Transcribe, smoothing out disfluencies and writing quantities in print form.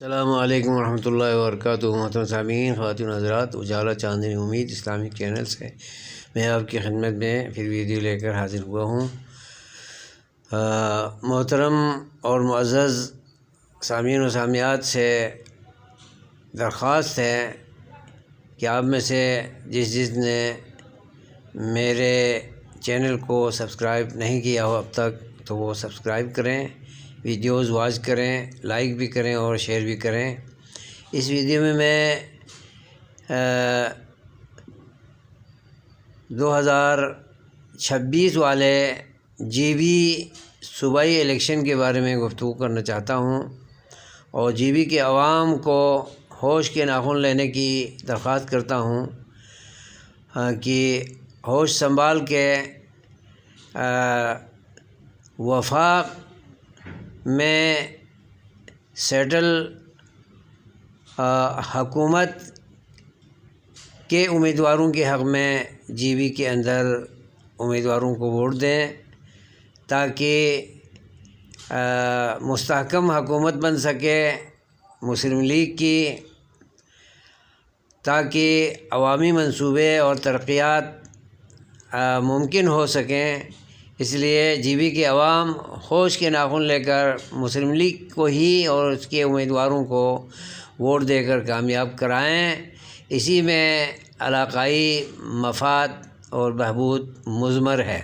السلام علیکم ورحمۃ اللہ وبرکاتہ۔ محترم سامعین، خواتین حضرات، اجالا چاندنی امید اسلامک چینل سے میں آپ کی خدمت میں پھر ویڈیو لے کر حاضر ہوا ہوں۔ محترم اور معزز سامعین و سامعات سے درخواست ہے کہ آپ میں سے جس نے میرے چینل کو سبسکرائب نہیں کیا ہو اب تک تو وہ سبسکرائب کریں، ویڈیوز واچ کریں، لائک بھی کریں اور شیئر بھی کریں۔ اس ویڈیو میں 2026 والے جی بی صوبائی الیکشن کے بارے میں گفتگو کرنا چاہتا ہوں اور جی بی کے عوام کو ہوش کے ناخن لینے کی درخواست کرتا ہوں کہ ہوش سنبھال کے وفاق میں سیٹل حکومت کے امیدواروں کے حق میں جی بی کے اندر امیدواروں کو ووٹ دیں تاکہ مستحکم حکومت بن سکے مسلم لیگ کی، تاکہ عوامی منصوبے اور ترقیات ممکن ہو سکیں۔ اس لیے جی بی کے عوام ہوش کے ناخن لے کر مسلم لیگ کو ہی اور اس کے امیدواروں کو ووٹ دے کر کامیاب کرائیں۔ اسی میں علاقائی مفاد اور بہبود مضمر ہے۔